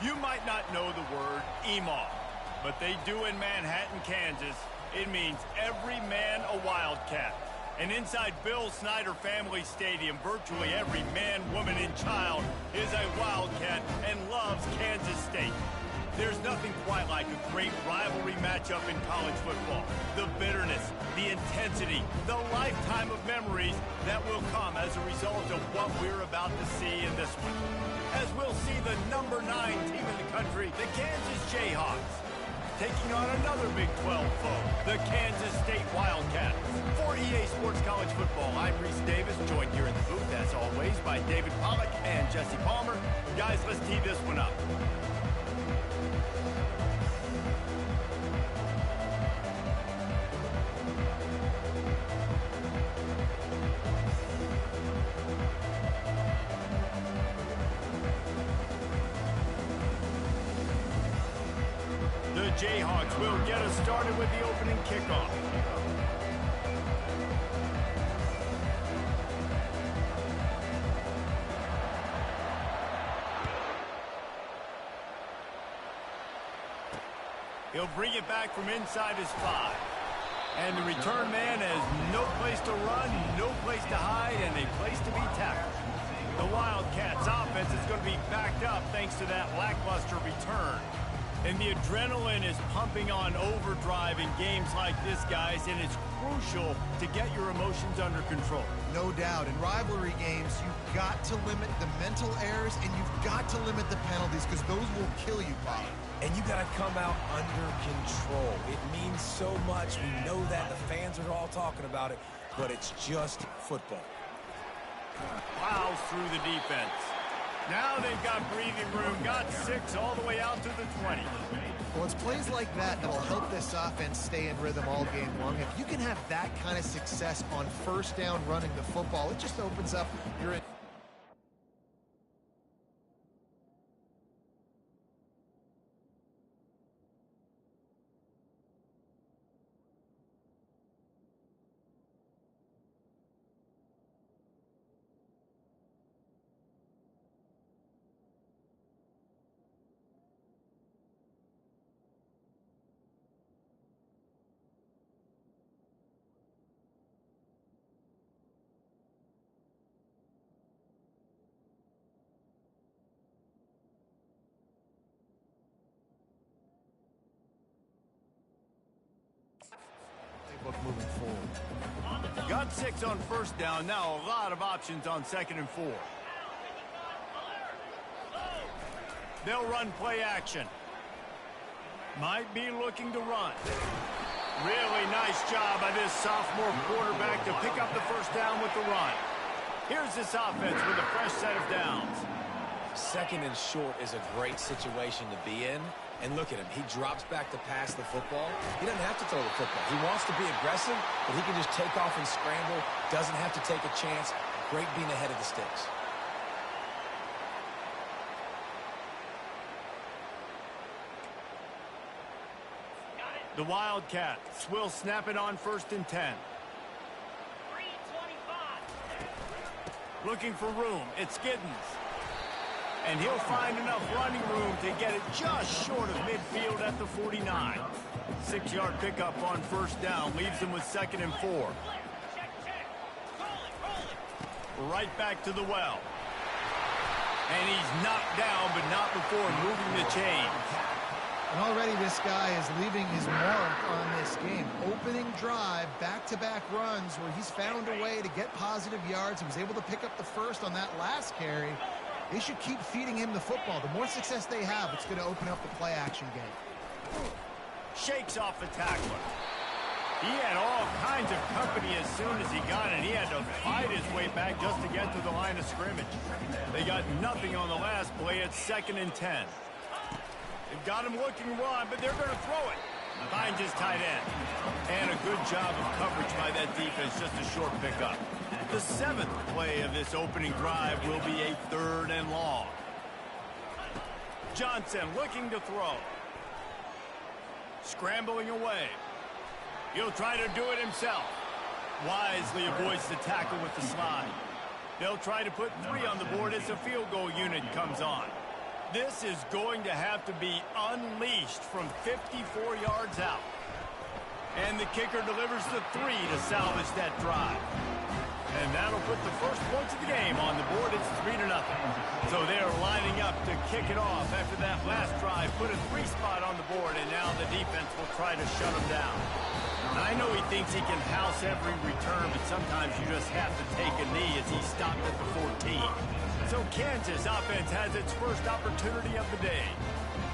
You might not know the word EMAW, but they do in Manhattan, Kansas. It means every man a Wildcat. And inside Bill Snyder Family Stadium, virtually every man, woman, and child is a Wildcat and loves Kansas State. There's nothing quite like a great rivalry matchup in college football. The bitterness, the intensity, the lifetime of memories that will come as a result of what we're about to see in this one. As we'll see the number 9 team in the country, the Kansas Jayhawks, taking on another Big 12 foe, the Kansas State Wildcats. For EA Sports College Football, I'm Reese Davis, joined here in the booth, as always, by David Pollack and Jesse Palmer. Guys, let's tee this one up. The Jayhawks will get us started with the opening kickoff. He'll bring it back from inside his 5. And the return man has no place to run, no place to hide, and a place to be tackled. The Wildcats offense is going to be backed up thanks to that lackluster return. And the adrenaline is pumping on overdrive in games like this, guys, and it's crucial to get your emotions under control. No doubt. In rivalry games, you've got to limit the mental errors, and you've got to limit the penalties, because those will kill you, Bob. And you got to come out under control. It means so much. We know that. The fans are all talking about it, but it's just football. Plows through the defense. Now they've got breathing room, got 6 all the way out to the 20. Well, it's plays like that that will help this offense stay in rhythm all game long. If you can have that kind of success on first down running the football, it just opens up your... moving forward. Got 6 on first down. Now a lot of options on 2nd and 4. They'll run play action. Might be looking to run. Really nice job by this sophomore quarterback to pick up the first down with the run. Here's this offense with a fresh set of downs. 2nd and short is a great situation to be in. And look at him. He drops back to pass the football. He doesn't have to throw the football. He wants to be aggressive, but he can just take off and scramble. Doesn't have to take a chance. Great being ahead of the sticks. The Wildcats will snap it on 1st and 10. Looking for room. It's Giddens. And he'll find enough running room to get it just short of midfield at the 49. 6-yard pickup on first down leaves him with 2nd and 4. Right back to the well. And he's knocked down, but not before moving the chains. And already this guy is leaving his mark on this game. Opening drive, back-to-back runs where he's found a way to get positive yards. He was able to pick up the first on that last carry. They should keep feeding him the football. The more success they have, it's going to open up the play-action game. Shakes off the tackler. He had all kinds of company as soon as he got it. He had to fight his way back just to get to the line of scrimmage. They got nothing on the last play. It's 2nd and 10. They've got him looking run, but they're going to throw it. Finds his tight end. And a good job of coverage by that defense, just a short pickup. The 7th play of this opening drive will be a 3rd and long. Johnson looking to throw. Scrambling away. He'll try to do it himself. Wisely avoids the tackle with the slide. They'll try to put 3 on the board as the field goal unit comes on. This is going to have to be unleashed from 54 yards out. And the kicker delivers the 3 to salvage that drive. And that'll put the first points of the game on the board. It's 3-0. So they are lining up to kick it off after that last drive. Put a 3 spot on the board, and now the defense will try to shut them down. I know he thinks he can house every return, but sometimes you just have to take a knee as he stopped at the 14. So Kansas offense has its first opportunity of the day.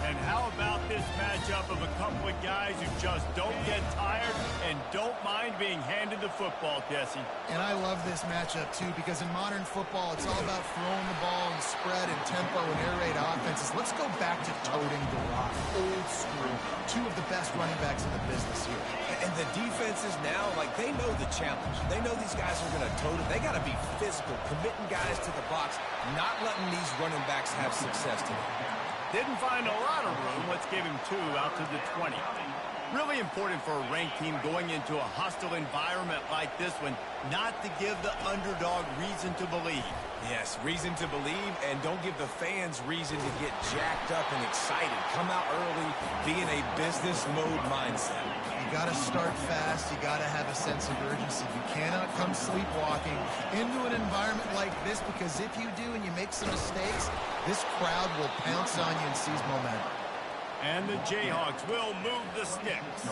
And how about this matchup of a couple of guys who just don't get tired and don't mind being handed the football, Jesse? And I love this matchup, too, because in modern football, it's all about throwing the ball and spread and tempo and air raid offenses. Let's go back to toting the rock. Old school. 2 of the best running backs in the business here. And the defenses now, like, they know the challenge. They know these guys are going to tote it. They got to be physical, committing guys to the box, not letting these running backs have success today. Didn't find a lot of room. Let's give him 2 out to the 20. Really important for a ranked team going into a hostile environment like this one, not to give the underdog reason to believe. Yes, reason to believe, and don't give the fans reason to get jacked up and excited. Come out early, be in a business mode mindset. You got to start fast. You got to have a sense of urgency. You cannot come sleepwalking into an environment like this, because if you do and you make some mistakes, this crowd will pounce on you and seize momentum. And the Jayhawks will move the sticks.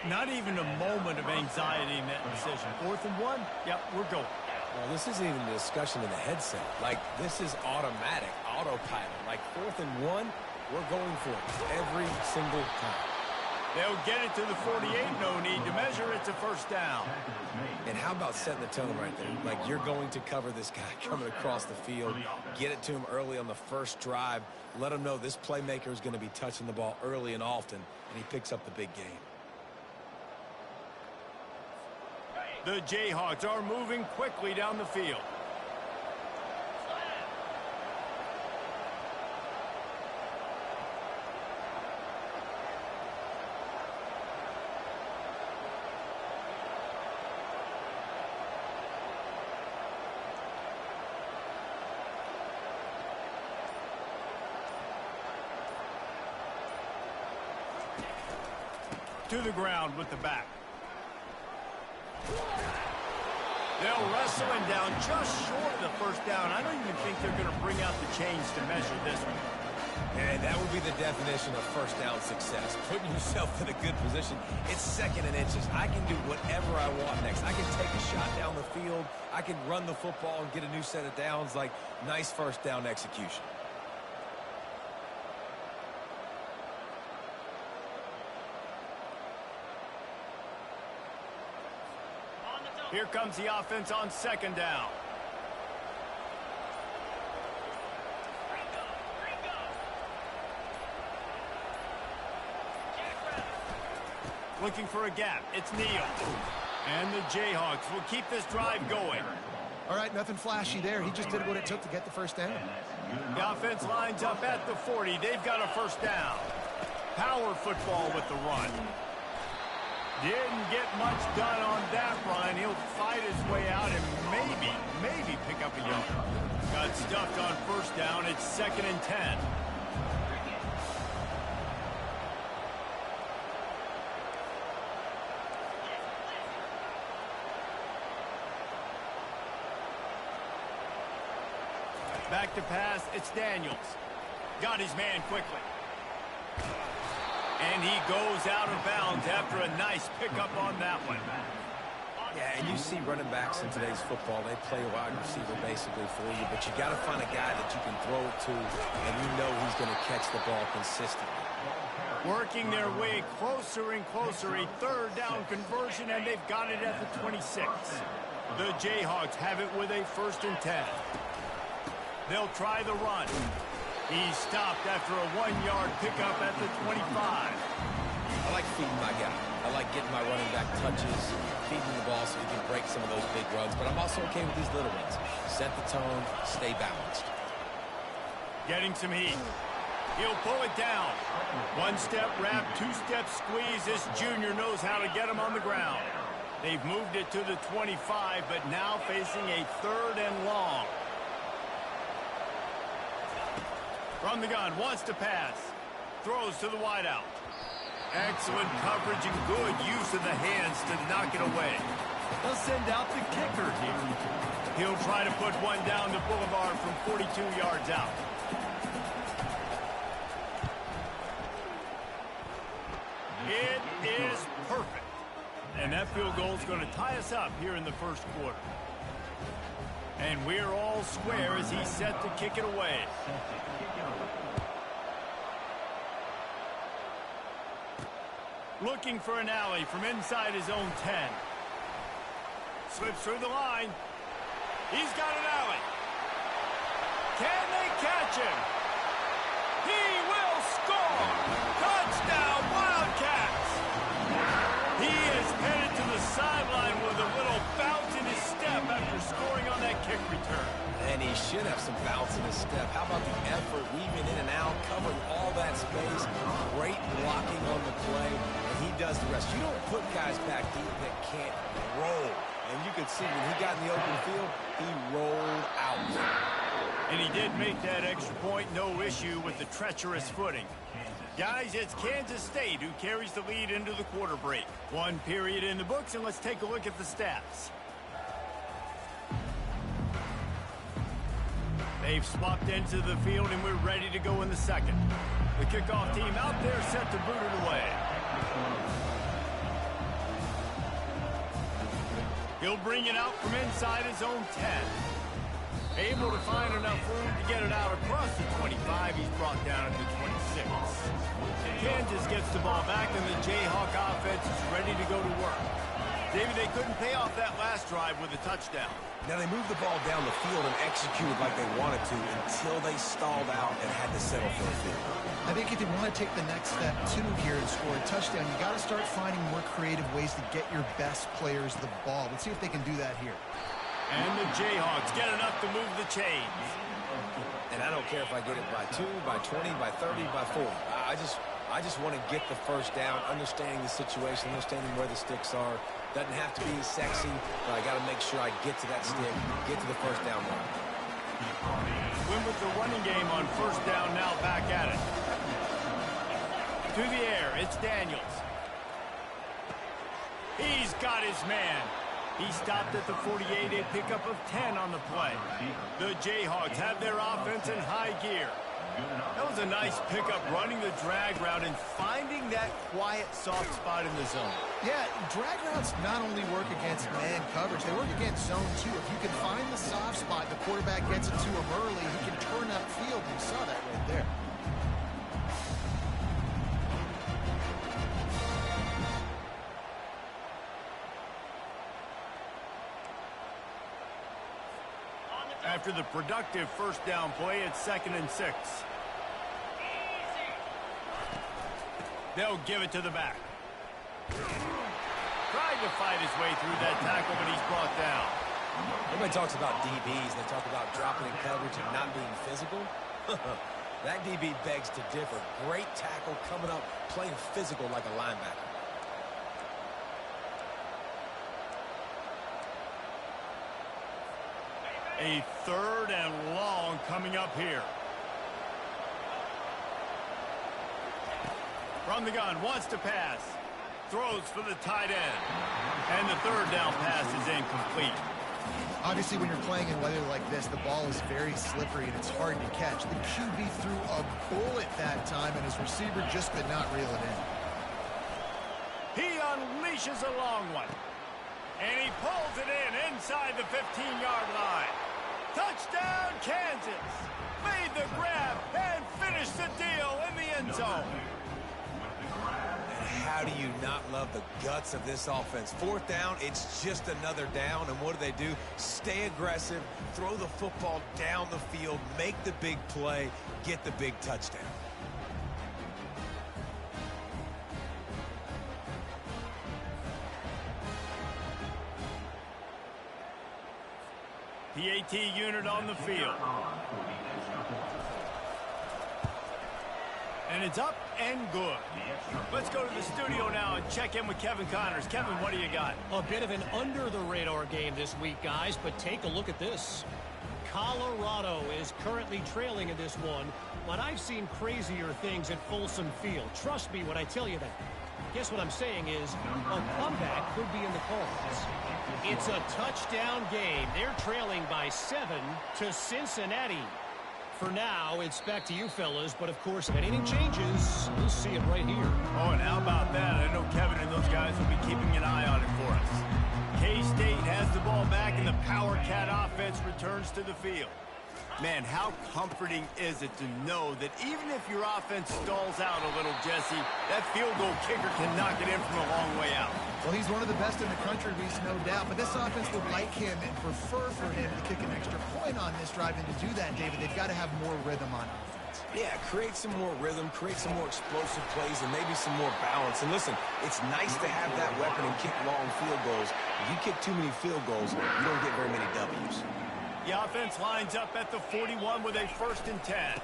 Not even a moment of anxiety in that decision. 4th and 1, yep, we're going. Well, this isn't even a discussion in the headset. Like, this is automatic, autopilot. Like, 4th and 1, we're going for it every single time. They'll get it to the 48, no need to measure. It's a first down. And how about setting the tone right there? Like, you're going to cover this guy coming across the field, get it to him early on the first drive, let him know this playmaker is going to be touching the ball early and often, and he picks up the big game. The Jayhawks are moving quickly down the field. To the ground with the back. They'll wrestle him down just short of the first down. I don't even think they're going to bring out the chains to measure this one. And that would be the definition of first down success. Putting yourself in a good position. It's 2nd and inches. I can do whatever I want next. I can take a shot down the field. I can run the football and get a new set of downs. Like, nice first down execution. Here comes the offense on 2nd down. Looking for a gap. It's Neal. And the Jayhawks will keep this drive going. All right, nothing flashy there. He just did what it took to get the first down. The offense lines up at the 40. They've got a first down. Power football with the run. Didn't get much done on that run. He'll fight his way out and maybe pick up a yard. Got stuffed on first down. It's 2nd and 10. Back to pass. It's Daniels. Got his man quickly. And he goes out of bounds after a nice pickup on that one. Yeah, and you see running backs in today's football, they play a wide receiver basically for you, but you got to find a guy that you can throw it to, and you know he's going to catch the ball consistently. Working their way closer and closer, a 3rd down conversion, and they've got it at the 26. The Jayhawks have it with a 1st and 10. They'll try the run. He's stopped after a 1-yard pickup at the 25. I like feeding my guy. I like getting my running back touches, feeding the ball so he can break some of those big runs. But I'm also okay with these little ones. Set the tone, stay balanced. Getting some heat. He'll pull it down. 1-step wrap, 2-step squeeze. This junior knows how to get him on the ground. They've moved it to the 25, but now facing a 3rd and long. From the gun, wants to pass. Throws to the wideout. Excellent coverage and good use of the hands to knock it away. They'll send out the kicker here. He'll try to put one down the boulevard from 42 yards out. It is perfect. And that field goal is going to tie us up here in the first quarter. And we're all square as he's set to kick it away. Looking for an alley from inside his own 10. Slips through the line. He's got an alley. Can they catch him? He will score! Touchdown, Wildcats! He is headed to the sideline with a little bounce in his step after scoring on that kick return. And he should have some bounce in his step. How about the effort, weaving in and out, covering all that space, great blocking on the play, and he does the rest. You don't put guys back deep that can't roll. And you could see when he got in the open field, he rolled out. And he did make that extra point, no issue with the treacherous footing. Guys, it's Kansas State who carries the lead into the quarter break. One period in the books, and let's take a look at the stats. They've swapped into the field, and we're ready to go in the second. The kickoff team out there set to boot it away. He'll bring it out from inside his own 10. Able to find enough room to get it out across the 25. He's brought down at the 26. Kansas gets the ball back, and the Jayhawk offense is ready to go to work. David, they couldn't pay off that last drive with a touchdown. Now, they moved the ball down the field and executed like they wanted to until they stalled out and had to settle for a field. I think if you want to take the next step, too, here and score a touchdown, you got to start finding more creative ways to get your best players the ball. Let's see if they can do that here. And the Jayhawks get enough to move the chains. And I don't care if I get it by 2, by 20, by 30, by 40. I just want to get the first down, understanding the situation, understanding where the sticks are. Doesn't have to be sexy, but I got to make sure I get to that stick, get to the first down line. Win with the running game on first down, now back at it. To the air, it's Daniels. He's got his man. He stopped at the 48, a pickup of 10 on the play. The Jayhawks have their offense in high gear. That was a nice pickup, running the drag route and finding that quiet, soft spot in the zone. Yeah, drag routes not only work against man coverage, they work against zone too. If you can find the soft spot, the quarterback gets it to him early, he can turn upfield. You saw that right there. After the productive first down play, it's 2nd and 6. They'll give it to the back. Tried to fight his way through that tackle, but he's brought down. Everybody talks about DBs. They talk about dropping in coverage and not being physical. That DB begs to differ. Great tackle coming up, playing physical like a linebacker. A 3rd and long coming up here. From the gun, wants to pass. Throws for the tight end. And the 3rd down pass is incomplete. Obviously, when you're playing in weather like this, the ball is very slippery and it's hard to catch. The QB threw a bullet that time, and his receiver just could not reel it in. He unleashes a long one. And he pulls it in inside the 15-yard line. Touchdown, Kansas! Made the grab and finished the deal in the end zone. And how do you not love the guts of this offense? 4th down, it's just another down, and what do? Stay aggressive, throw the football down the field, make the big play, get the big touchdown. PAT unit on the field. And it's up and good. Let's go to the studio now and check in with Kevin Connors. Kevin, what do you got? A bit of an under-the-radar game this week, guys, but take a look at this. Colorado is currently trailing in this one But I've seen crazier things at Folsom Field. Trust me when I tell you that. Guess what I'm saying is a comeback could be in the cards. It's a touchdown game. They're trailing by 7 to Cincinnati. For now, it's back to you fellas, but of course, if anything changes, we'll see it right here. Oh, and how about that? I know Kevin and those guys will be keeping an eye on it for us. K-State has the ball back, and the Power Cat offense returns to the field. Man, how comforting is it to know that even if your offense stalls out a little, Jesse, that field goal kicker can knock it in from a long way out. Well, he's one of the best in the country, Reese, no doubt. But this offense would like him and prefer for him to kick an extra point on this drive. And to do that, David, they've got to have more rhythm on offense. Yeah, create some more rhythm, create some more explosive plays, and maybe some more balance. And listen, it's nice to have that weapon and kick long field goals. If you kick too many field goals, you don't get very many W's. The offense lines up at the 41 with a 1st and 10.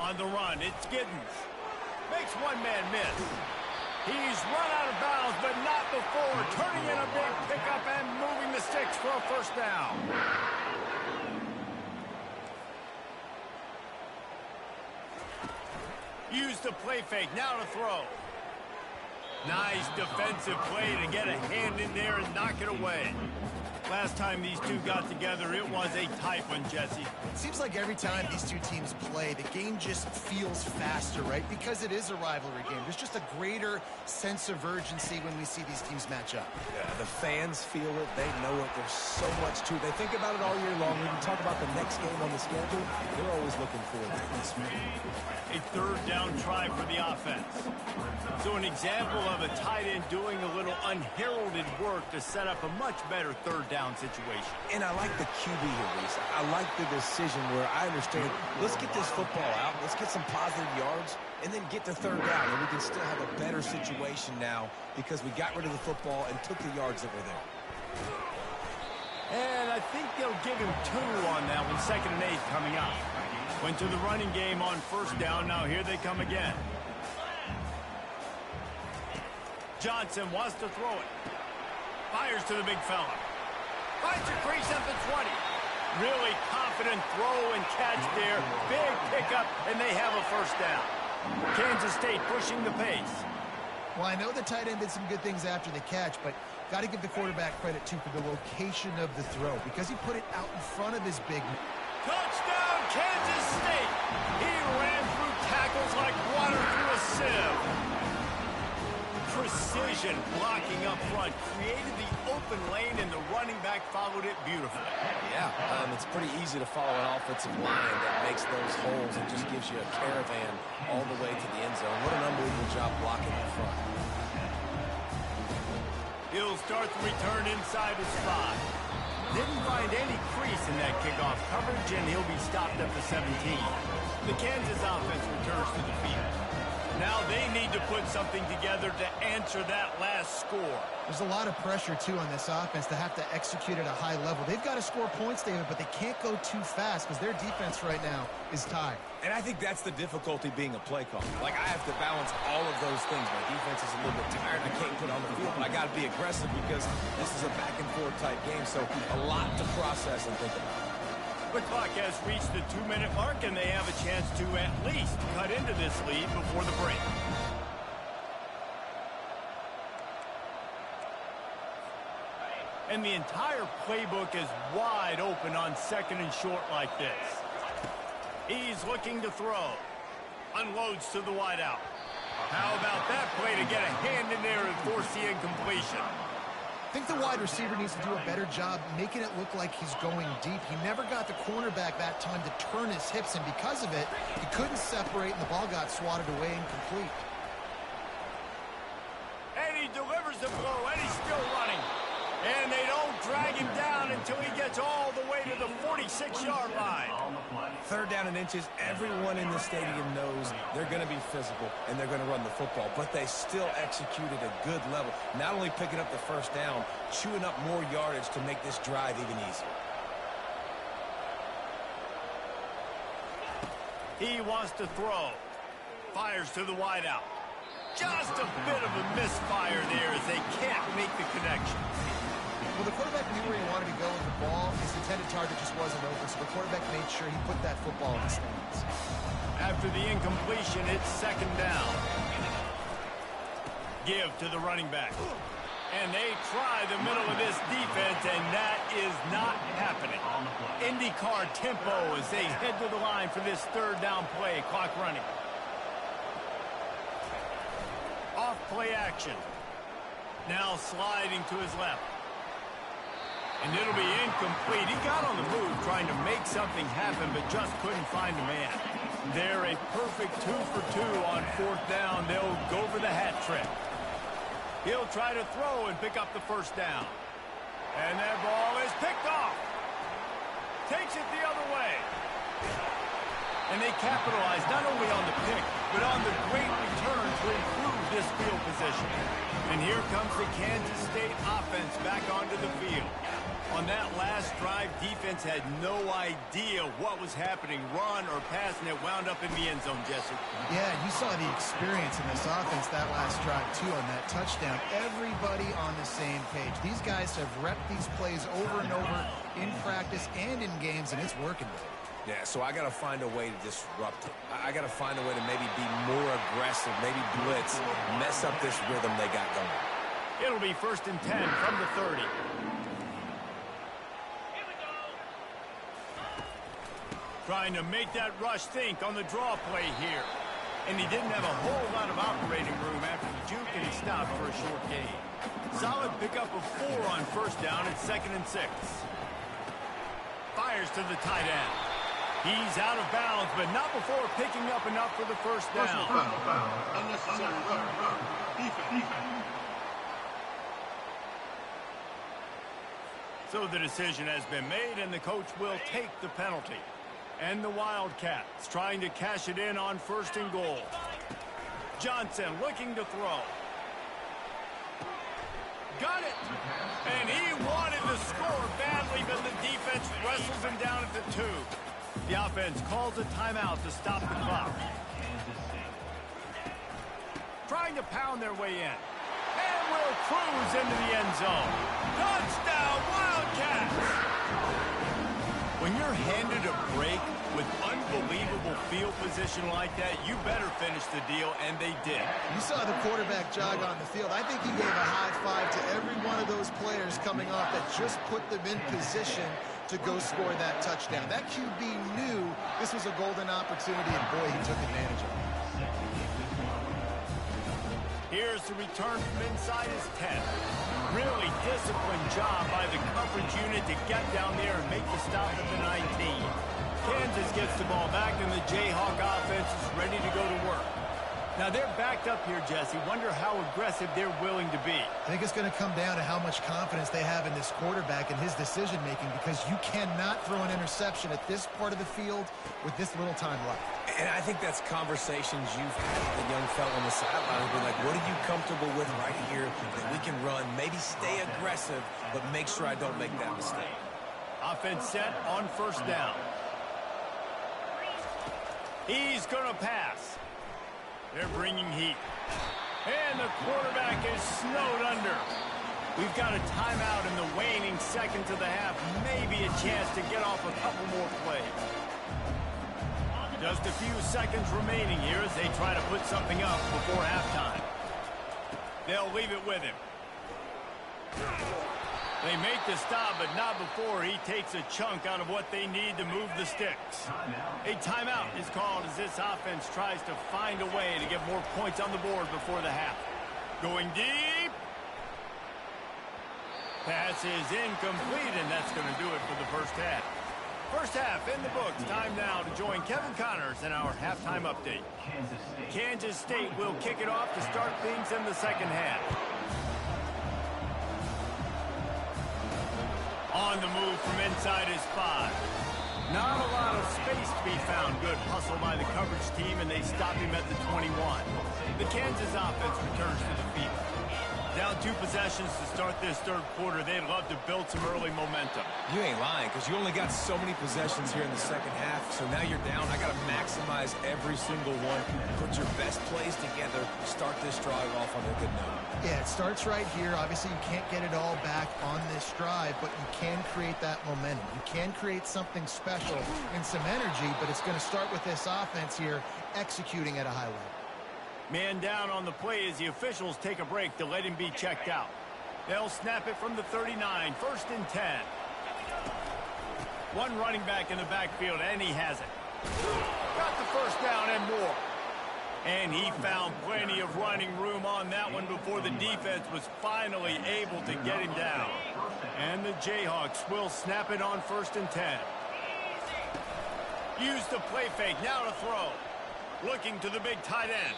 On the run, it's Giddens. Makes one man miss. He's run out of bounds, but not before. Turning in a big pickup and moving the sticks for a 1st down. Use the play fake. Now to throw. Nice defensive play to get a hand in there and knock it away. Last time these two got together, it was a tight one, Jesse. It seems like every time these two teams play, the game just feels faster, right? Because it is a rivalry game. There's just a greater sense of urgency when we see these teams match up. Yeah, the fans feel it. They know it. There's so much to it. They think about it all year long. When we talk about the next game on the schedule, they're always looking forward to this. A 3rd down try for the offense. So an example of a tight end doing a little unheralded work to set up a much better 3rd down situation. And I like the QB here, Reese. I like the decision where I understand, let's get this football out, let's get some positive yards, and then get to 3rd down, and we can still have a better situation now because we got rid of the football and took the yards that were there. And I think they'll give him 2 on that one. 2nd and 8 coming up. Went to the running game on 1st down. Now here they come again. Johnson wants to throw it. Fires to the big fella. Finds a crease at the 20. Really confident throw and catch there. Big pickup, and they have a 1st down. Kansas State pushing the pace. Well, I know the tight end did some good things after the catch, but got to give the quarterback credit, too, for the location of the throw because he put it out in front of his big... Touchdown, Kansas State! He ran through tackles like water through a sieve. Precision blocking up front created the open lane, and the running back followed it beautifully. Yeah, it's pretty easy to follow an offensive line that makes those holes and just gives you a caravan all the way to the end zone. What an unbelievable job blocking up front. He'll start the return inside his 5. Didn't find any crease in that kickoff coverage, and he'll be stopped at the 17. The Kansas offense returns to the field. Now they need to put something together to answer that last score. There's a lot of pressure, too, on this offense to have to execute at a high level. They've got to score points, David, but they can't go too fast because their defense right now is tired. And I think that's the difficulty being a play caller. Like, I have to balance all of those things. My defense is a little bit tired. I can't put on the field, but I got to be aggressive because this is a back-and-forth type game, so a lot to process and think about. The clock has reached the 2-minute mark, and they have a chance to at least cut into this lead before the break. And the entire playbook is wide open on 2nd and short like this. He's looking to throw. Unloads to the wideout. How about that play to get a hand in there and force the incompletion? I think the wide receiver needs to do a better job making it look like he's going deep. He never got the cornerback that time to turn his hips, and because of it, he couldn't separate, and the ball got swatted away incomplete. And he delivers the blow, and he's still running. And they don't drag him down until he gets all the way to the 46-yard line. 3rd down and inches, everyone in the stadium knows they're going to be physical and they're going to run the football, but they still executed a good level. Not only picking up the 1st down, chewing up more yardage to make this drive even easier. He wants to throw. Fires to the wideout. Just a bit of a misfire there as they can't make the connection. Well, the quarterback knew where he wanted to go with the ball. His intended target target just wasn't open, so the quarterback made sure he put that football in the stands. After the incompletion, it's second down. Give to the running back. And they try the middle of this defense, and that is not happening. IndyCar tempo as they head to the line for this third down play. Clock running. Off play action. Now sliding to his left. And it'll be incomplete. He got on the move trying to make something happen, but just couldn't find a man. They're a perfect 2 for 2 on fourth down. They'll go for the hat trick. He'll try to throw and pick up the first down. And that ball is picked off. Takes it the other way. And they capitalize not only on the pick, but on the great return to improve this field position. And here comes the Kansas State offense back onto the field. On that last drive, defense had no idea what was happening, run or pass, and it wound up in the end zone, Jesse. Yeah, you saw the experience in this offense that last drive, too, on that touchdown. Everybody on the same page. These guys have repped these plays over and over in practice and in games, and it's working. Yeah, so I got to find a way to disrupt it. I got to find a way to maybe be more aggressive, maybe blitz, mess up this rhythm they got going. It'll be 1st and 10 from the 30. Trying to make that rush think on the draw play here. And he didn't have a whole lot of operating room after the juke, and he stopped for a short gain. Solid pickup of 4 on first down at 2nd and 6. Fires to the tight end. He's out of bounds, but not before picking up enough for the first down. Unnecessary run. Defense. So the decision has been made, and the coach will take the penalty. And the Wildcats trying to cash it in on 1st and goal. Johnson looking to throw. Got it! And he wanted to score badly, but the defense wrestles him down at the 2. The offense calls a timeout to stop the clock. Trying to pound their way in. And will cruise into the end zone. Touchdown, Wildcats! When you're handed a break with unbelievable field position like that, you better finish the deal, and they did. You saw the quarterback jog on the field. I think he gave a high five to every one of those players coming off that just put them in position to go score that touchdown. That QB knew this was a golden opportunity, and boy, he took advantage of it. Here's the return from inside his 10. Really disciplined job by the coverage unit to get down there and make the stop at the 19. Kansas gets the ball back, and the Jayhawk offense is ready to go to work. Now they're backed up here, Jesse. Wonder how aggressive they're willing to be. I think it's going to come down to how much confidence they have in this quarterback and his decision-making, because you cannot throw an interception at this part of the field with this little time left. And I think that's conversations you've had with the young fella on the sideline. Be like, what are you comfortable with right here that we can run? Maybe stay aggressive, but make sure I don't make that mistake. Offense set on 1st down. He's going to pass. They're bringing heat. And the quarterback is snowed under. We've got a timeout in the waning seconds of the half. Maybe a chance to get off a couple more plays. Just a few seconds remaining here as they try to put something up before halftime. They'll leave it with him. They make the stop, but not before he takes a chunk out of what they need to move the sticks. A timeout is called as this offense tries to find a way to get more points on the board before the half. Going deep. Pass is incomplete, and that's going to do it for the first half. First half in the books. Time now to join Kevin Connors in our halftime update. Kansas State will kick it off to start things in the second half. On the move from inside his 5. Not a lot of space to be found. Good hustle by the coverage team, and they stop him at the 21. The Kansas offense returns to the field. Down 2 possessions to start this third quarter. They'd love to build some early momentum. You ain't lying, because you only got so many possessions here in the second half, so now you're down. I got to maximize every single one. Put your best plays together. Start this drive off on a good note. Yeah, it starts right here. Obviously, you can't get it all back on this drive, but you can create that momentum. You can create something special and some energy, but it's going to start with this offense here executing at a high level. Man down on the play as the officials take a break to let him be checked out. They'll snap it from the 39, 1st and 10. One running back in the backfield, and he has it. Got the first down and more. And he found plenty of running room on that one before the defense was finally able to get him down. And the Jayhawks will snap it on 1st and 10. Use the play fake, now to throw. Looking to the big tight end.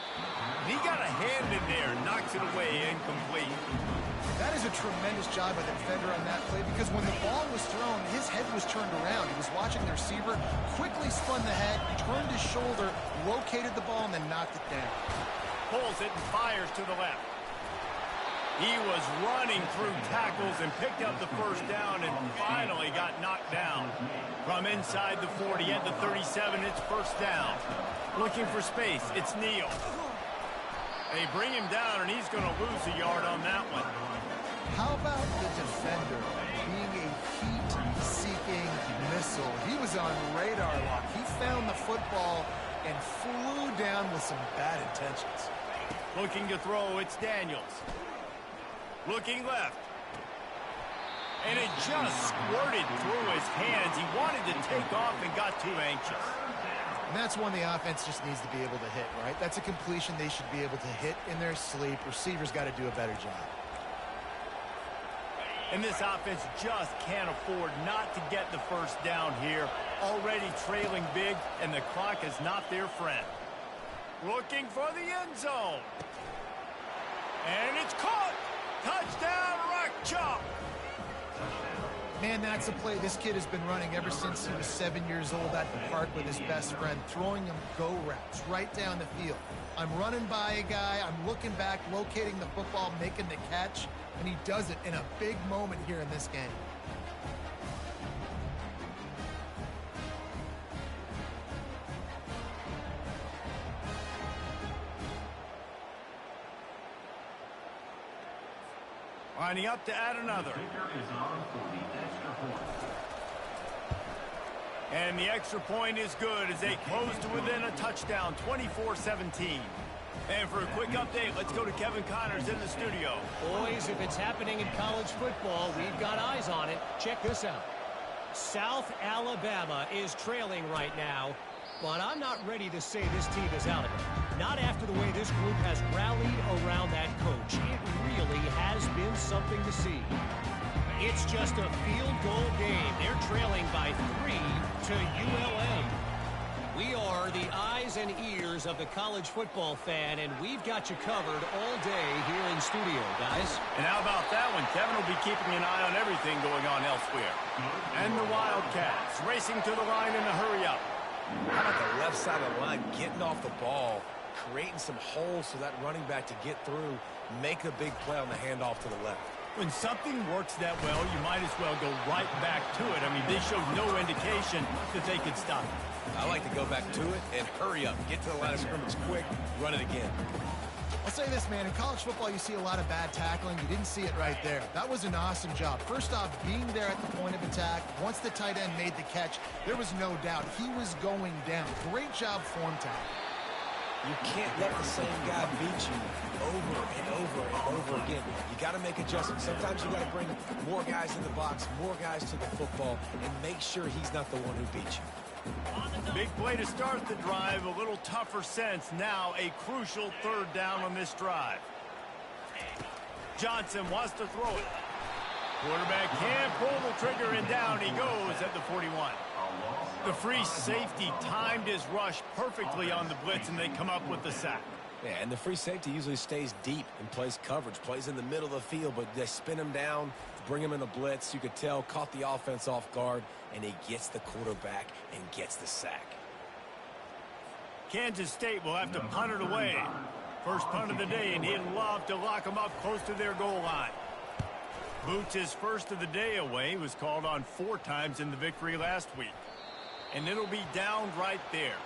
He got a hand in there, knocks it away, incomplete. That is a tremendous job by the defender on that play because when the ball was thrown, his head was turned around. He was watching the receiver, quickly spun the head, turned his shoulder, located the ball, and then knocked it down. Pulls it and fires to the left. He was running through tackles and picked up the first down and finally got knocked down. From inside the 40 at the 37, it's first down. Looking for space, it's Neal. They bring him down, and he's going to lose a yard on that one. How about the defender being a heat-seeking missile? He was on radar lock. He found the football and flew down with some bad intentions. Looking to throw, it's Daniels. Looking left. And it just squirted through his hands. He wanted to take off and got too anxious. And that's one the offense just needs to be able to hit, right? That's a completion they should be able to hit in their sleep. Receivers got to do a better job. And this offense just can't afford not to get the first down here. Already trailing big, and the clock is not their friend. Looking for the end zone. And it's caught. Touchdown, Rock Chalk. Man, that's a play this kid has been running ever since he was 7 years old at the park with his best friend, throwing him go routes right down the field. I'm running by a guy, I'm looking back, locating the football, making the catch, and he does it in a big moment here in this game. Lining up to add another. And the extra point is good as they close to within a touchdown, 24-17. And for a quick update, let's go to Kevin Connors in the studio. Boys, if it's happening in college football, we've got eyes on it. Check this out. South Alabama is trailing right now, but I'm not ready to say this team is out of it. Not after the way this group has rallied around that coach. It really has been something to see. It's just a field goal game. They're trailing by 3 to ULA. We are the eyes and ears of the college football fan, and we've got you covered all day here in studio, guys. And how about that one? Kevin will be keeping an eye on everything going on elsewhere. And the Wildcats racing to the line in a hurry up. How about the left side of the line getting off the ball, creating some holes so that running back to get through, make a big play on the handoff to the left. When something works that well, you might as well go right back to it. I mean, they showed no indication that they could stop it. I like to go back to it and hurry up, get to the line of scrimmage quick, run it again. I'll say this, man, in college football you see a lot of bad tackling. You didn't see it right there. That was an awesome job. First off, being there at the point of attack, once the tight end made the catch, there was no doubt he was going down. Great job form tackle. You can't let the same guy beat you over and over and over again. You got to make adjustments. Sometimes you got to bring more guys in the box, more guys to the football, and make sure he's not the one who beats you. Big play to start the drive. A little tougher sense. Now a crucial third down on this drive. Johnson wants to throw it. Quarterback can't pull the trigger, and down he goes at the 41. The free safety timed his rush perfectly on the blitz, and they come up with the sack. Yeah, and the free safety usually stays deep and plays coverage, plays in the middle of the field, but they spin him down, bring him in a blitz. You could tell, caught the offense off guard, and he gets the quarterback and gets the sack. Kansas State will have to punt it away. First punt of the day, and he'd love to lock them up close to their goal line. Boots his first of the day away. He was called on 4 times in the victory last week. And it'll be down right there.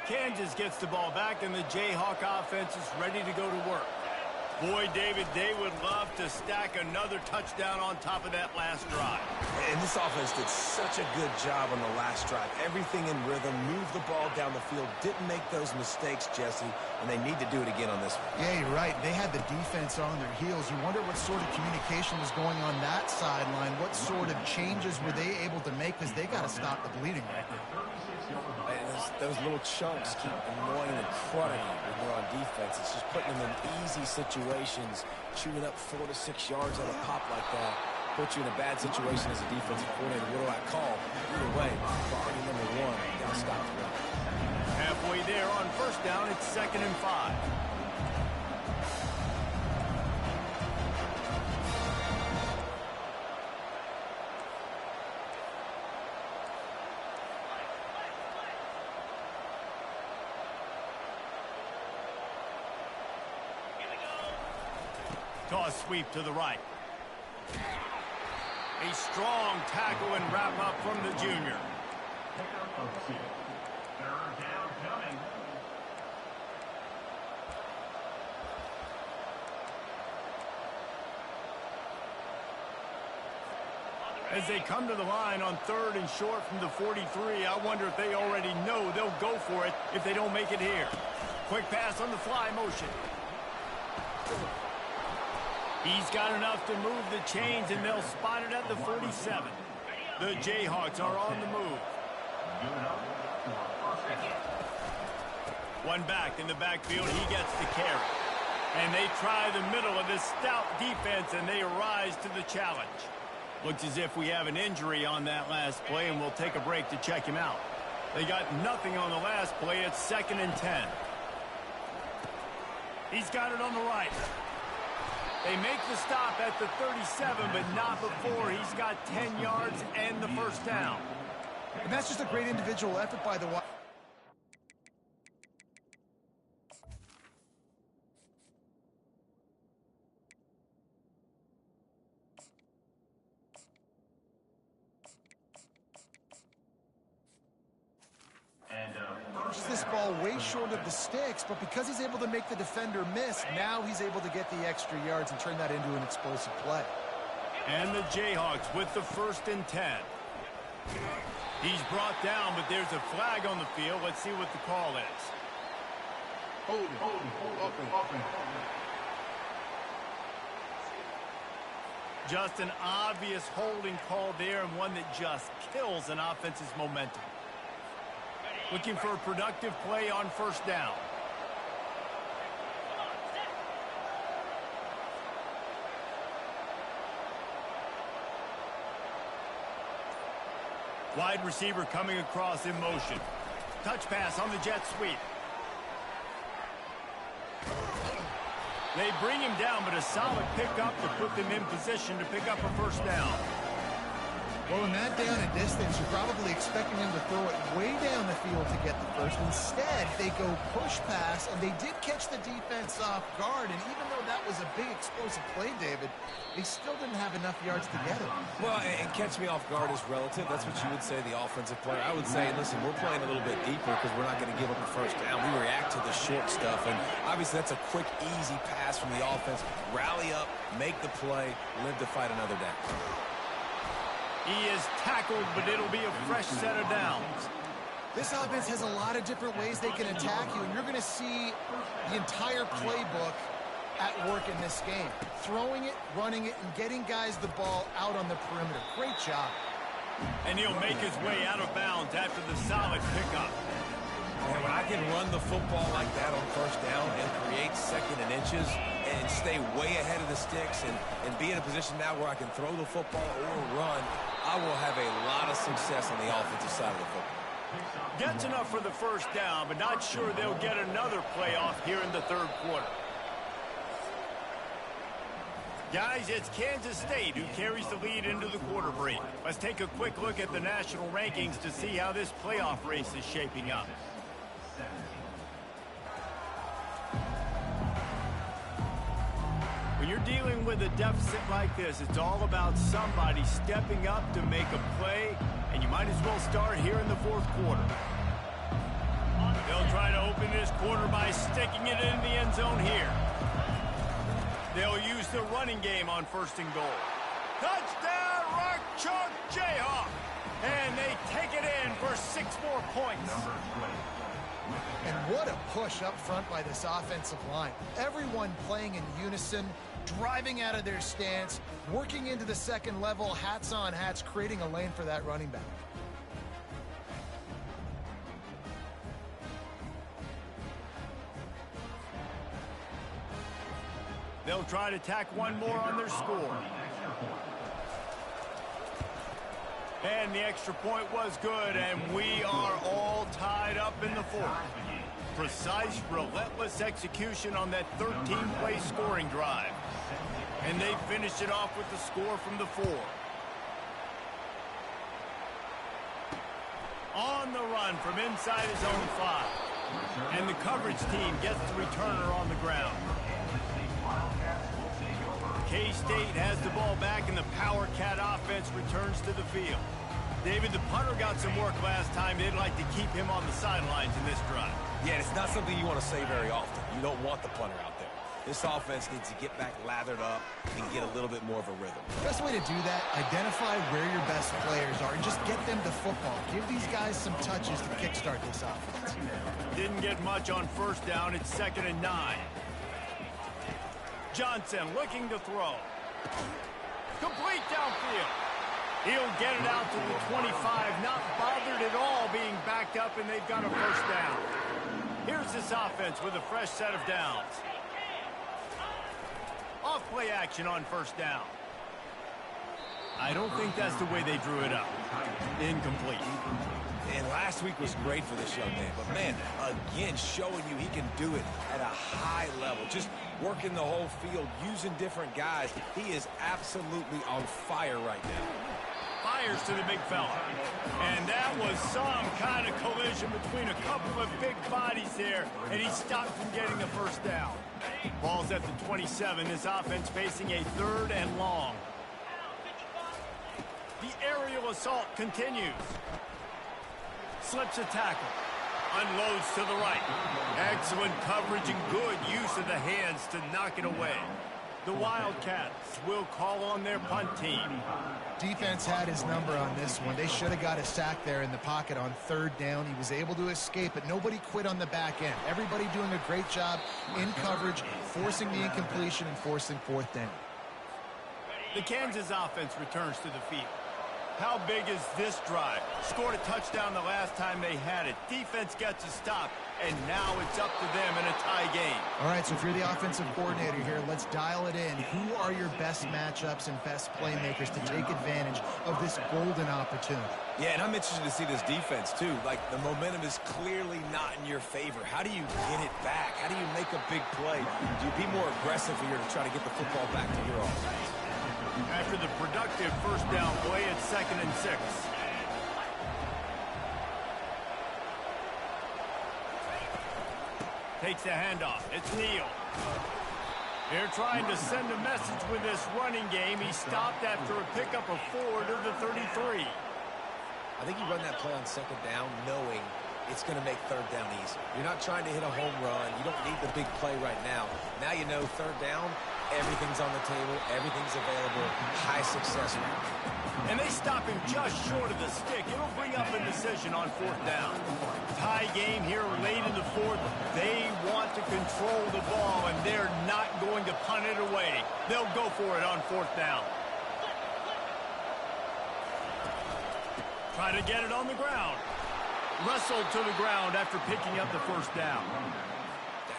Kansas gets the ball back, and the Jayhawk offense is ready to go to work. Boy, David, they would love to stack another touchdown on top of that last drive. And this offense did such a good job on the last drive. Everything in rhythm, moved the ball down the field, didn't make those mistakes, Jesse, and they need to do it again on this one. Yeah, you're right. They had the defense on their heels. You wonder what sort of communication was going on that sideline. What sort of changes were they able to make, because they got to stop the bleeding right now. Those little chunks keep annoying and prodding you when you're on defense. It's just putting them in easy situations. Shooting up 4 to 6 yards on a pop like that puts you in a bad situation as a defensive coordinator. What do I call? Either way, priority number 1, you got to stop the run. Halfway there on first down, it's 2nd and 5. Toss sweep to the right. A strong tackle and wrap up from the junior. Third down coming. As they come to the line on 3rd and short from the 43, I wonder if they already know they'll go for it if they don't make it here. Quick pass on the fly motion. He's got enough to move the chains, and they'll spot it at the 47. The Jayhawks are on the move. One back in the backfield, he gets the carry. And they try the middle of this stout defense, and they rise to the challenge. Looks as if we have an injury on that last play, and we'll take a break to check him out. They got nothing on the last play. It's 2nd and 10. He's got it on the right. They make the stop at the 37, but not before he's got 10 yards and the first down. And that's just a great individual effort by the wide. This ball way short of the sticks, but because he's able to make the defender miss, now he's able to get the extra yards and turn that into an explosive play. And the Jayhawks with the 1st and 10. He's brought down, but there's a flag on the field. Let's see what the call is. Holding. Just an obvious holding call there, and one that just kills an offense's momentum. Looking for a productive play on first down. Wide receiver coming across in motion. Touch pass on the jet sweep. They bring him down, but a solid pickup to put them in position to pick up a first down. Well, in that down and distance, you're probably expecting them to throw it way down the field to get the first. Instead, they go push pass, and they did catch the defense off guard. And even though that was a big explosive play, David, they still didn't have enough yards to get it. Well, and catch me off guard is relative. That's what you would say, the offensive player. I would say, listen, we're playing a little bit deeper because we're not going to give up a first down. We react to the short stuff, and obviously that's a quick, easy pass from the offense. Rally up, make the play, live to fight another day. He is tackled, but it'll be a fresh set of downs. This offense has a lot of different ways they can attack you, and you're going to see the entire playbook at work in this game. Throwing it, running it, and getting guys the ball out on the perimeter. Great job. And he'll make his way out of bounds after the solid pickup. And when I can run the football like that on first down and create 2nd and inches and stay way ahead of the sticks and be in a position now where I can throw the football or run, I will have a lot of success on the offensive side of the football. Gets enough for the first down, but not sure they'll get another playoff here in the 3rd quarter. Guys, it's Kansas State who carries the lead into the quarter break. Let's take a quick look at the national rankings to see how this playoff race is shaping up. you're dealing with a deficit like this, it's all about somebody stepping up to make a play, and you might as well start here in the fourth quarter. They'll try to open this quarter by sticking it in the end zone here. They'll use the running game on 1st and goal. Touchdown, Rock Chalk Jayhawk! And they take it in for 6 more points. And what a push up front by this offensive line. Everyone playing in unison, driving out of their stance, working into the second level, hats on hats, creating a lane for that running back. They'll try to tack one more on their score. And the extra point was good, and we are all tied up in the fourth. Precise, relentless execution on that 13-play scoring drive. And they finished it off with the score from the 4. On the run from inside his own 5. And the coverage team gets the returner on the ground. K-State has the ball back, and the Power Cat offense returns to the field. David, the punter got some work last time. They'd like to keep him on the sidelines in this drive. Yeah, it's not something you want to say very often. You don't want the punter out there. This offense needs to get back lathered up and get a little bit more of a rhythm. Best way to do that, identify where your best players are and just get them to football. Give these guys some touches to kickstart this offense. Didn't get much on 1st down. It's 2nd and 9. Johnson looking to throw. Complete downfield. He'll get it out to the 25, not bothered at all being backed up, and they've got a 1st down. Here's this offense with a fresh set of downs. Off-play action on 1st down. I don't think that's the way they drew it up. Incomplete. And last week was great for this young man. But, man, again, showing you he can do it at a high level. Just working the whole field, using different guys. He is absolutely on fire right now. Fires to the big fella. And that was some kind of collision between a couple of big bodies there, and he stopped from getting the 1st down. Ball's at the 27. This offense facing a 3rd and long. The aerial assault continues. Slips a tackle. Unloads to the right. Excellent coverage and good use of the hands to knock it away. The Wildcats will call on their punt team. Defense had his number on this one. They should have got a sack there in the pocket on 3rd down. He was able to escape, but nobody quit on the back end. Everybody doing a great job in coverage, forcing the incompletion and forcing 4th down. The Kansas offense returns to the field. How big is this drive? Scored a touchdown the last time they had it. Defense gets a stop, and now it's up to them in a tie game. All right, so if you're the offensive coordinator here, let's dial it in. Who are your best matchups and best playmakers to take advantage of this golden opportunity? Yeah, and I'm interested to see this defense, too. Like, the momentum is clearly not in your favor. How do you get it back? How do you make a big play? Do you be more aggressive here to try to get the football back to your offense? After the productive 1st down play, it's 2nd and 6. Takes the handoff. It's Neal. They're trying to send a message with this running game. He stopped after a pickup of 4 to the 33. I think you run that play on 2nd down knowing it's going to make 3rd down easy. You're not trying to hit a home run. You don't need the big play right now. Now you know 3rd down, everything's on the table, everything's available, high success rate. And they stop him just short of the stick. It'll bring up a decision on 4th down. Tie game here late in the 4th. They want to control the ball, and they're not going to punt it away. They'll go for it on 4th down. Try to get it on the ground. Wrestled to the ground after picking up the 1st down.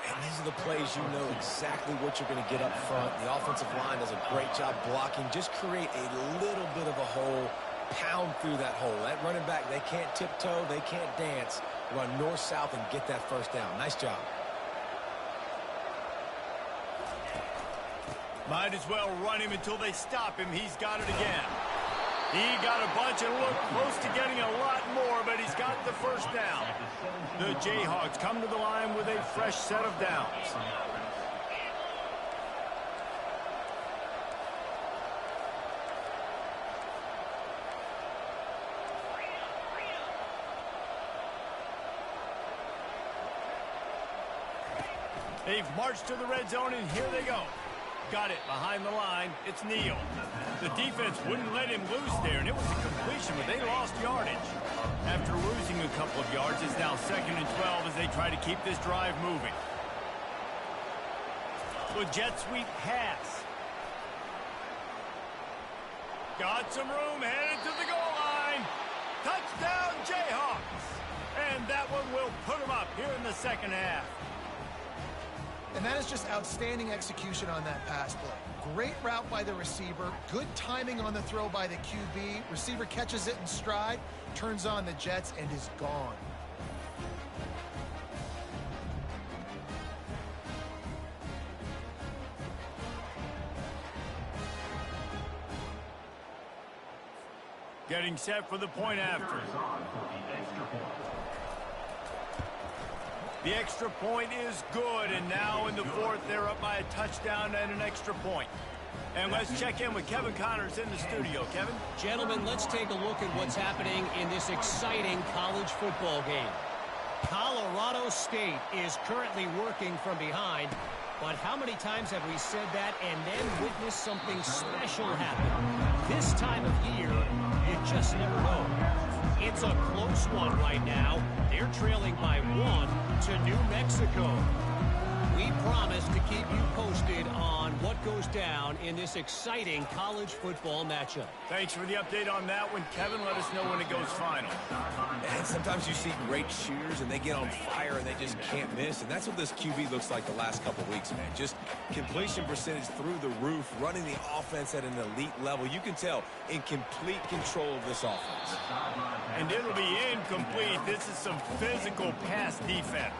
And these are the plays you know exactly what you're going to get up front. The offensive line does a great job blocking. Just create a little bit of a hole, pound through that hole. That running back, they can't tiptoe, they can't dance. Run north-south and get that 1st down. Nice job. Might as well run him until they stop him. He's got it again. He got a bunch and looked close to getting a lot more, but he's got the 1st down. The Jayhawks come to the line with a fresh set of downs. They've marched to the red zone, and here they go. Got it behind the line. It's Neal. The defense wouldn't let him loose there, and it was a completion, but they lost yardage. After losing a couple of yards, it's now 2nd and 12 as they try to keep this drive moving. The jet sweep pass. Got some room, headed to the goal line. Touchdown, Jayhawks. And that one will put them up here in the second half. And that is just outstanding execution on that pass play. Great route by the receiver. Good timing on the throw by the QB. Receiver catches it in stride, turns on the jets, and is gone. Getting set for the point after. The extra point is good, and now in the fourth, they're up by a touchdown and an extra point. And let's check in with Kevin Connors in the studio. Kevin? Gentlemen, let's take a look at what's happening in this exciting college football game. Colorado State is currently working from behind, but how many times have we said that and then witnessed something special happen? This time of year, you just never know. It's a close one right now. They're trailing by 1 to New Mexico. We promise to keep you posted on what goes down in this exciting college football matchup. Thanks for the update on that one, Kevin. Let us know when it goes final. And sometimes you see great shooters, and they get on fire, and they just can't miss. And that's what this QB looks like the last couple weeks, man. Just completion percentage through the roof, running the offense at an elite level. You can tell in complete control of this offense. And it'll be incomplete. This is some physical pass defense.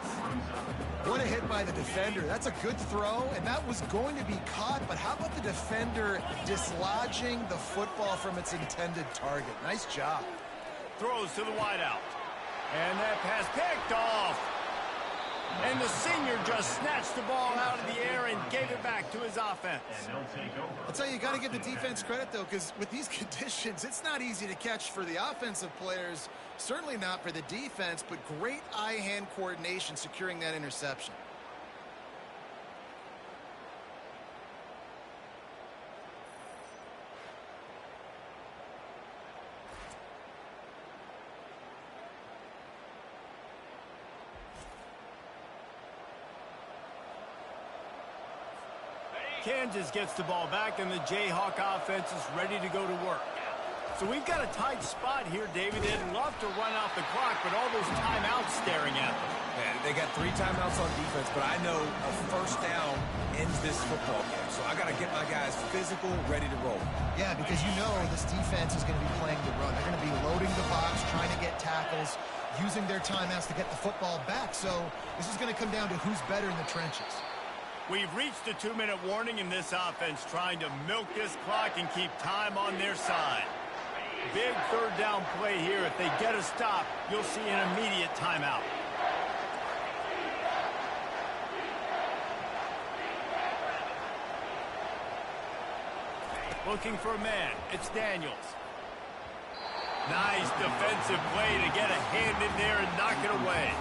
What a hit by the defender. That's a good throw, and that was going to be caught, but how about the defender dislodging the football from its intended target? Nice job. Throws to the wideout. And that pass picked off. And the senior just snatched the ball out of the air and gave it back to his offense. I'll tell you, you got to give the defense credit, though, because with these conditions, it's not easy to catch for the offensive players. Certainly not for the defense, but great eye-hand coordination securing that interception. Kansas gets the ball back, and the Jayhawk offense is ready to go to work. So we've got a tight spot here, David. They'd love to run out the clock, but all those timeouts staring at them. Man, they got 3 timeouts on defense, but I know a first down ends this football game. So I got to get my guys physical, ready to roll. Yeah, because you know this defense is going to be playing the run. They're going to be loading the box, trying to get tackles, using their timeouts to get the football back. So this is going to come down to who's better in the trenches. We've reached a 2-minute warning in this offense, trying to milk this clock and keep time on their side. Big third down play here. If they get a stop, you'll see an immediate timeout. Looking for a man. It's Daniels. Nice defensive play to get a hand in there and knock it away.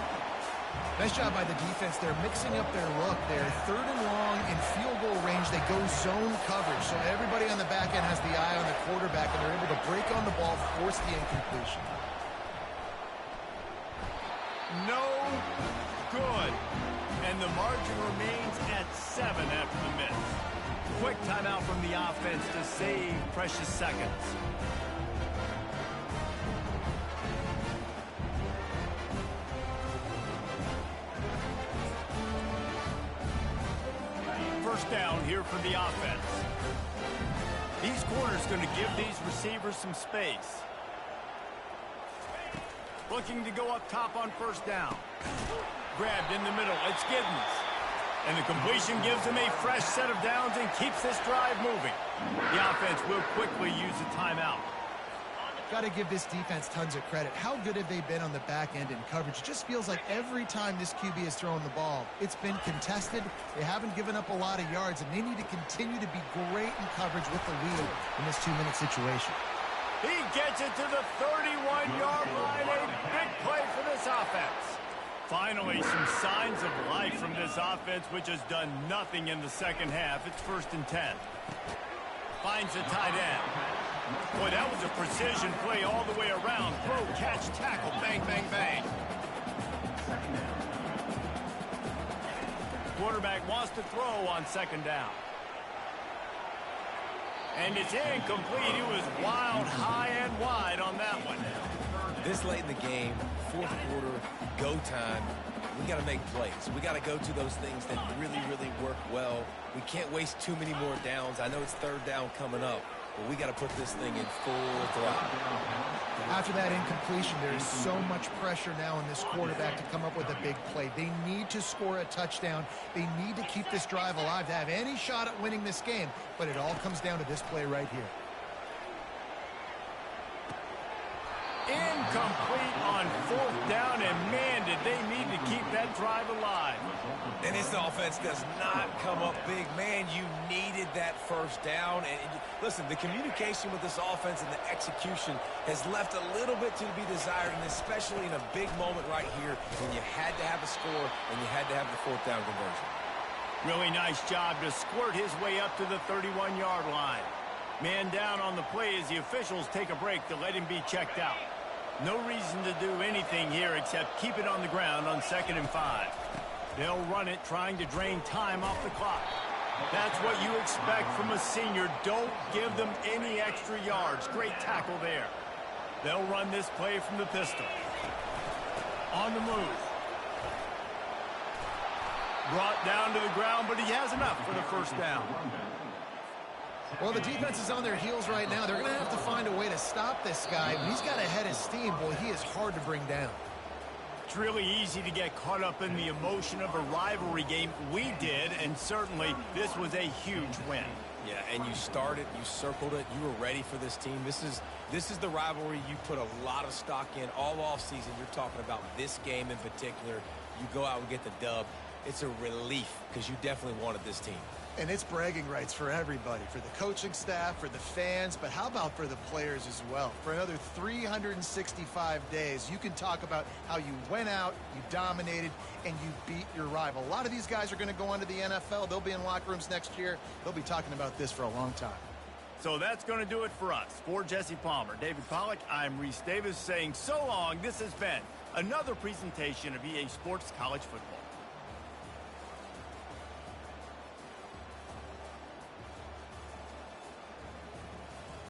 Nice job by the defense. They're mixing up their look. They're 3rd and long in field goal range. They go zone coverage. So everybody on the back end has the eye on the quarterback, and they're able to break on the ball, force the incompletion. No good. And the margin remains at 7 after the miss. Quick timeout from the offense to save precious seconds. First down here for the offense. These corners going to give these receivers some space. Looking to go up top on first down. Grabbed in the middle. It's Giddens. And the completion gives them a fresh set of downs and keeps this drive moving. The offense will quickly use a timeout. Got to give this defense tons of credit. How good have they been on the back end in coverage? It just feels like every time this QB is throwing the ball, it's been contested. They haven't given up a lot of yards, and they need to continue to be great in coverage with the lead in this 2-minute situation. He gets it to the 31-yard line. A big play for this offense. Finally, some signs of life from this offense, which has done nothing in the second half. It's 1st and 10. Finds the tight end. Boy, that was a precision play all the way around. Throw, catch, tackle, bang, bang, bang. Quarterback wants to throw on 2nd down. And it's incomplete. He was wild, high and wide on that one. This late in the game, 4th quarter, go time, we got to make plays. We got to go to those things that really, really work well. We can't waste too many more downs. I know it's 3rd down coming up, but we got to put this thing in full throttle. After that incompletion, there is so much pressure now on this quarterback to come up with a big play. They need to score a touchdown. They need to keep this drive alive to have any shot at winning this game, but it all comes down to this play right here. Incomplete on 4th down, and man, did they need to keep that drive alive. And this offense does not come up big. Man, you needed that 1st down. And listen, the communication with this offense and the execution has left a little bit to be desired, and especially in a big moment right here when you had to have a score and you had to have the 4th down conversion. Really nice job to squirt his way up to the 31-yard line. Man down on the play as the officials take a break to let him be checked out. No reason to do anything here except keep it on the ground on 2nd and 5. They'll run it, trying to drain time off the clock. That's what you expect from a senior. Don't give them any extra yards. Great tackle there. They'll run this play from the pistol. On the move. Brought down to the ground, but he has enough for the 1st down. Well, the defense is on their heels right now. They're going to have to find a way to stop this guy. When he's got a head of steam, boy, he is hard to bring down. It's really easy to get caught up in the emotion of a rivalry game. We did, and certainly this was a huge win. Yeah, and you started, you circled it, you were ready for this team. This is the rivalry you put a lot of stock in all offseason. You're talking about this game in particular. You go out and get the dub. It's a relief because you definitely wanted this team. And it's bragging rights for everybody, for the coaching staff, for the fans, but how about for the players as well? For another 365 days, you can talk about how you went out, you dominated, and you beat your rival. A lot of these guys are going to go on to the NFL. They'll be in locker rooms next year. They'll be talking about this for a long time. So that's going to do it for us. For Jesse Palmer, David Pollack, I'm Reese Davis saying so long. This has been another presentation of EA Sports College Football.